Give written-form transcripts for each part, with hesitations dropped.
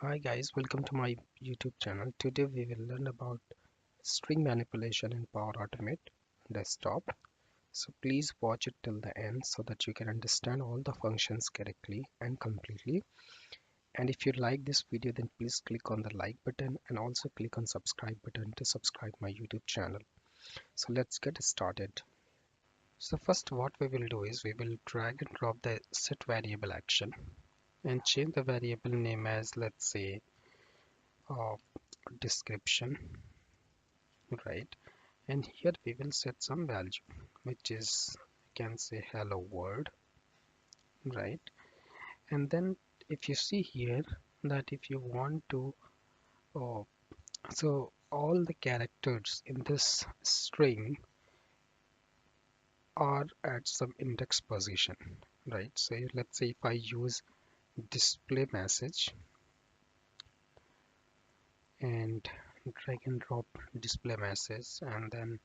Hi guys, welcome to my YouTube channel. Today we will learn about string manipulation in Power Automate desktop. So please watch it till the end so that you can understand all the functions correctly and completely. And if you like this video, then please click on the like button and also click on subscribe button to subscribe my YouTube channel. So let's get started. So first what we will do is we will drag and drop the set variable action and change the variable name as, let's say, uh, description, right? And here we will set some value, which is, you can say, hello world, right? And then if you see here that if you want to uh, so all the characters in this string are at some index position, right? So let's say if I use display message and drag and drop display message and then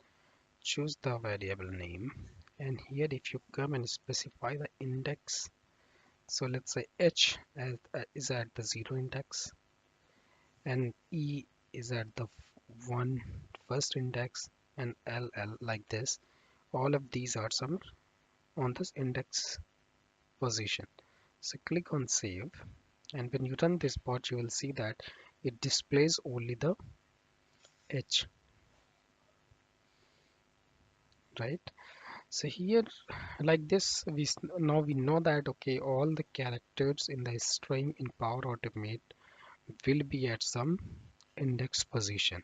choose the variable name, and here if you come and specify the index. So let's say H is at the 0 index and E is at the one first index and LL like this. All of these are some on this index position. So click on save, and when you run this bot you will see that it displays only the H, right? So here like this now we know that okay, all the characters in the string in Power Automate will be at some index position.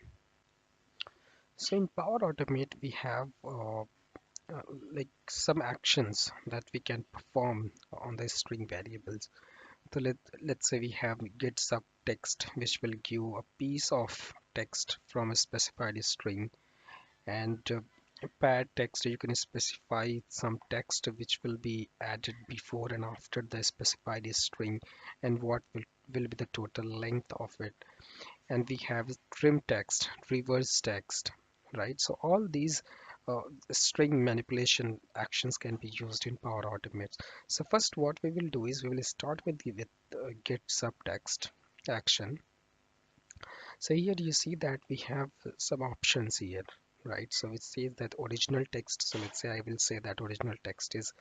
So in Power Automate, we have like some actions that we can perform on the string variables. So let's say we have get subtext, which will give a piece of text from a specified string, and pad text, you can specify some text which will be added before and after the specified string, and what will be the total length of it. And we have trim text, reverse text, right? So all these uh, string manipulation actions can be used in Power Automate. So first what we will do is we will start with get subtext action. So here you see that we have some options here, right? So it says that original text. So let's say I will say that original text is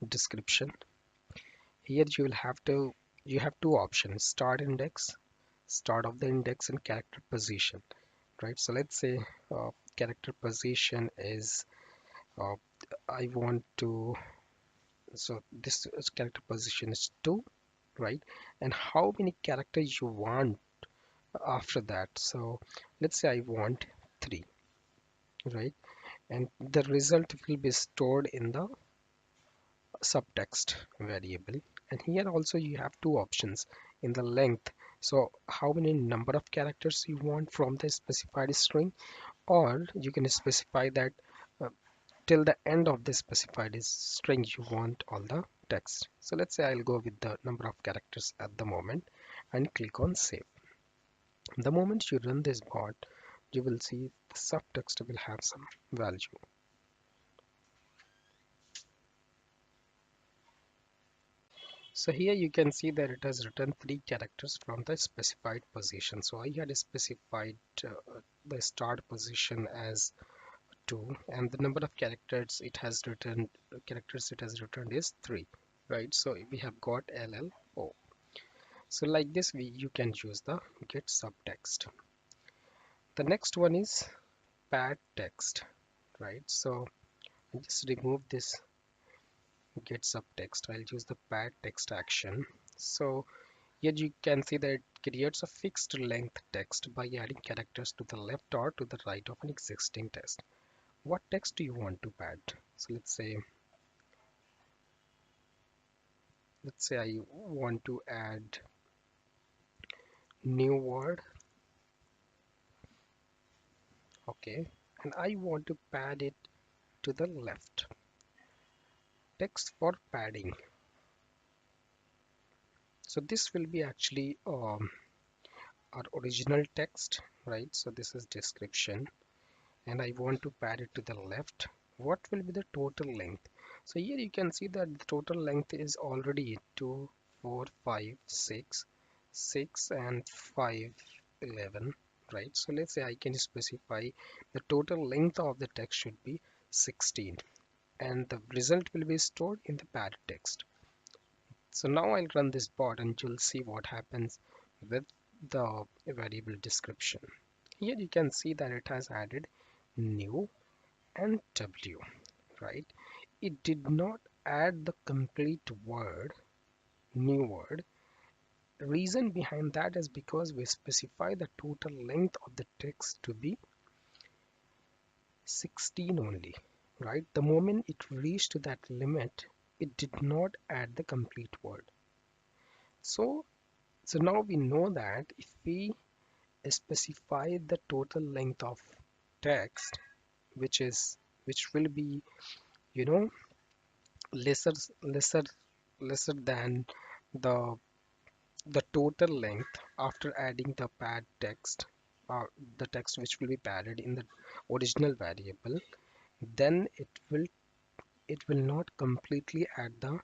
description. Here you have two options: start index, start of the index, and character position, right? So let's say character position is uh, I want to, so this character position is 2, right? And how many characters you want after that? So let's say I want 3, right? And the result will be stored in the subtext variable. And here also you have two options in the length. So how many number of characters you want from the specified string, or you can specify that uh, till the end of the specified is string you want all the text. So let's say I'll go with the number of characters at the moment and click on save. The moment you run this bot, you will see the subtext will have some value. So here you can see that it has returned 3 characters from the specified position. So I had specified the start position as 2, and the number of characters it has returned is 3, right? So we have got LLO. So like this you can use the get subtext. The next one is pad text, right? So I just remove this get subtext. I'll use the pad text action. So here you can see that it creates a fixed length text by adding characters to the left or to the right of an existing text. What text do you want to pad? So let's say I want to add new word, okay, and I want to pad it to the left. Text for padding. So this will be actually our original text, right? So this is description, and I want to pad it to the left. What will be the total length? So here you can see that the total length is already 2, 4, 5, 6, 6 and 5 11, right? So let's say I can specify the total length of the text should be 16, and the result will be stored in the padded text. So now I'll run this bot and you'll see what happens with the variable description. Here you can see that it has added new and w, right? It did not add the complete word, new word. The reason behind that is because we specify the total length of the text to be 16 only, right? The moment it reached to that limit, it did not add the complete word. So now we know that if we specify the total length of text, which will be, you know, lesser lesser lesser than the the total length after adding the pad text, the text which will be padded in the original variable, then it will not completely add the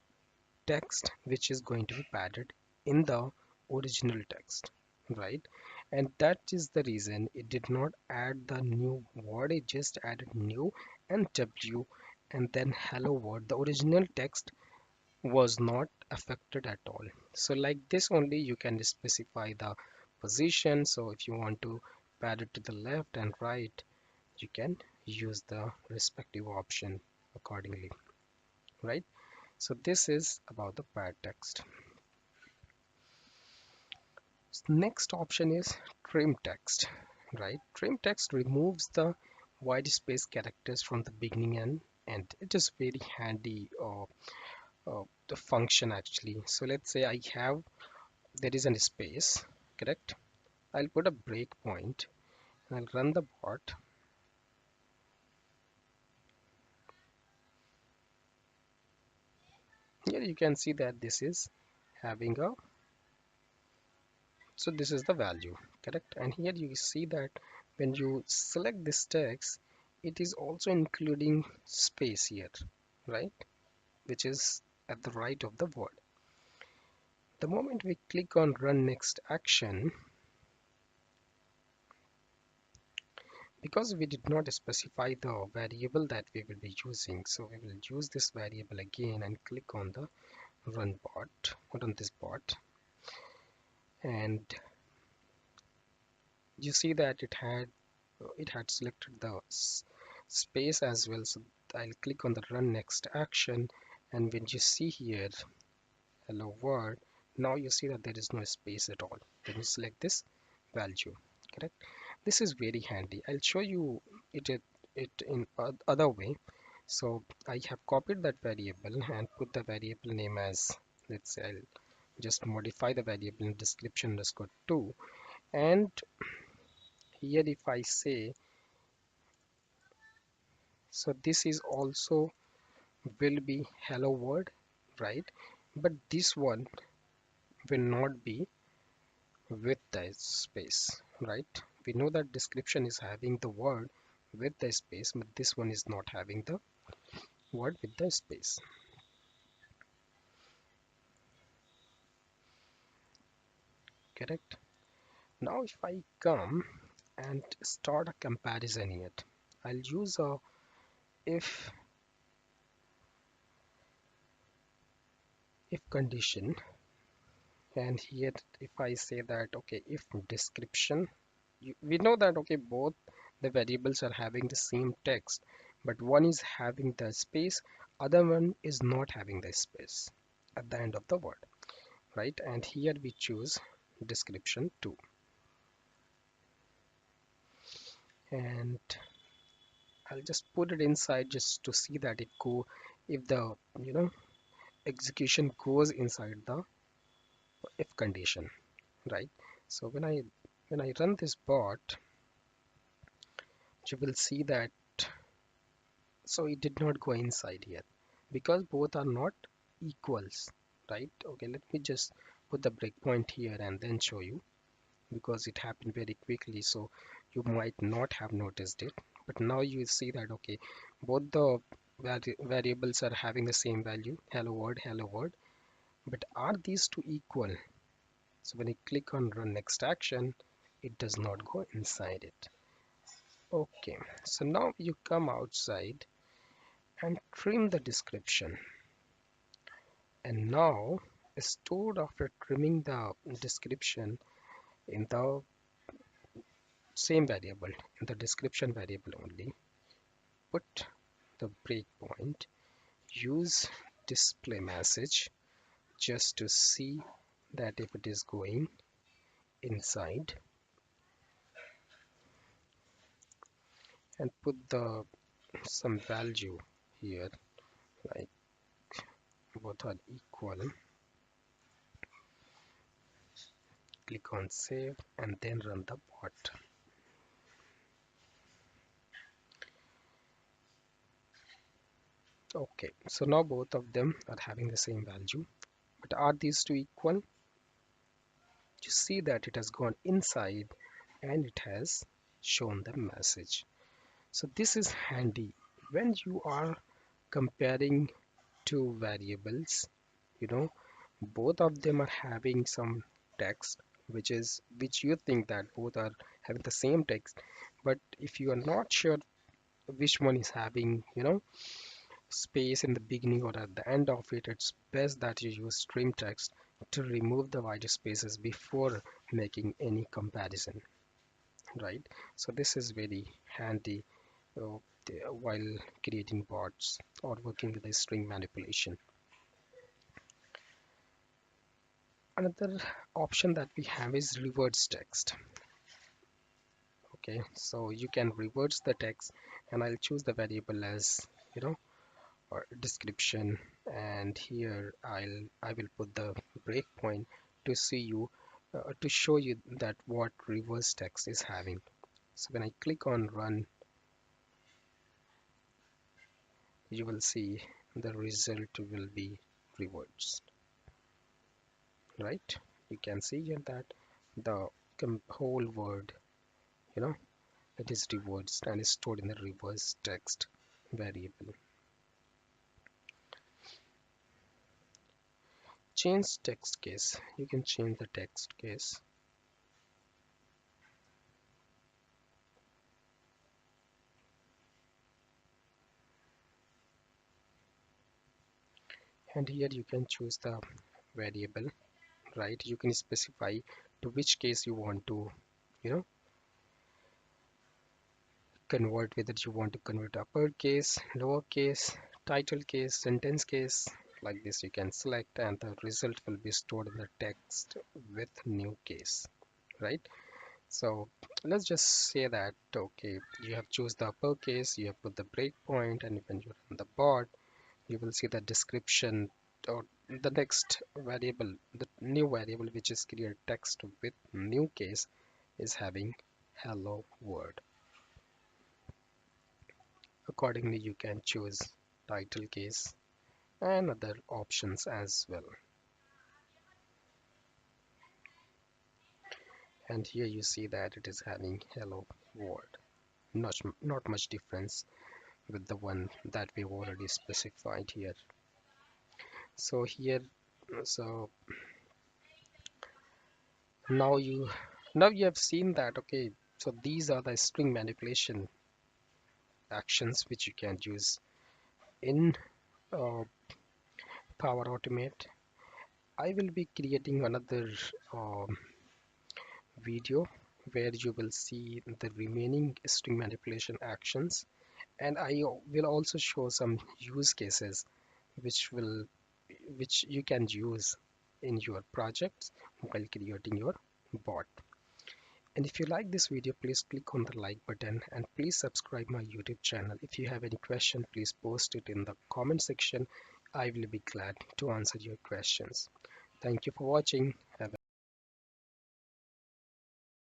text which is going to be padded in the original text, right? And that is the reason it did not add the new word. It just added new and w and then hello world. The original text was not affected at all. So like this only you can specify the position. So if you want to pad it to the left and right, you can use the respective option accordingly, right? So this is about the pad text. Next option is trim text, right? Trim text removes the white space characters from the beginning and it is very handy the function actually. So let's say I have there is a space, correct? I'll put a breakpoint and I'll run the bot. Here you can see that this is having a, so this is the value, correct? And here you see that when you select this text, it is also including space here, right? Which is at the right of the word. The moment we click on run next action, because we did not specify the variable that we will be using, so we will use this variable again and click on the run bot, on this bot, and you see that it had selected the space as well. So I'll click on the run next action, and when you see here hello world, now you see that there is no space at all. Then you select this value, correct? This is very handy. I'll show you it in other way. So I have copied that variable and put the variable name as, let's say I'll just modify the variable in description underscore 2, and here if I say, so this is also will be hello world, right? But this one will not be with the space, right? We know that description is having the word with the space, but this one is not having the word with the space, correct? Now if I come and start a comparison here, I'll use a if condition, and here if I say that okay, if description, we know that okay, both the variables are having the same text, but one is having the space, other one is not having the space at the end of the word, right? And here we choose description 2, and I'll just put it inside just to see that it go, if the execution goes inside the if condition, right? So when I run this bot, you will see that, so it did not go inside here because both are not equals, right? Okay, let me just put the breakpoint here and then show you, because it happened very quickly, so you might not have noticed it. But now you see that okay, both the variables are having the same value, hello world, but are these two equal? So when you click on run next action, it does not go inside it. Okay, so now you come outside and trim the description. And now stored after trimming the description in the same variable, in the description variable only, put the breakpoint, use display message just to see that if it is going inside, and put the some value here, like both are equal. Click on save and then run the bot. Okay, so now both of them are having the same value, but are these two equal? You see that it has gone inside and it has shown the message. So this is handy when you are comparing two variables, you know, both of them are having some text, which you think that both are having the same text, but if you are not sure which one is having, space in the beginning or at the end of it, it's best that you use stream text to remove the white spaces before making any comparison, right? So this is very handy uh, while creating bots or working with the string manipulation. Another option that we have is reverse text. Okay, so you can reverse the text, and I'll choose the variable as, you know or description, and here I will put the breakpoint to see you to show you that what reverse text is having. So when I click on run, you will see the result will be reversed, right? You can see here that the whole word, you know it is reversed and is stored in the reverse text variable. Change text case. You can change the text case. And here you can choose the variable, right? You can specify to which case you want to, you know convert, whether you want to convert uppercase, lowercase, title case, sentence case. Like this you can select, and the result will be stored in the text with new case, right? So let's just say that, okay, you have choose the uppercase, you have put the breakpoint, and when you run the bot, you will see the description, or the next variable, the new variable which is create text with new case, is having hello world. Accordingly, you can choose title case and other options as well. And here you see that it is having hello world. Not much difference with the one that we've already specified here. So here, so now you have seen that, okay, so these are the string manipulation actions which you can use in uh, Power Automate. I will be creating another um, video where you will see the remaining string manipulation actions, and I will also show some use cases which you can use in your projects while creating your bot. And if you like this video, please click on the like button, and please subscribe my YouTube channel. If you have any question, please post it in the comment section. I will be glad to answer your questions. Thank you for watching. Have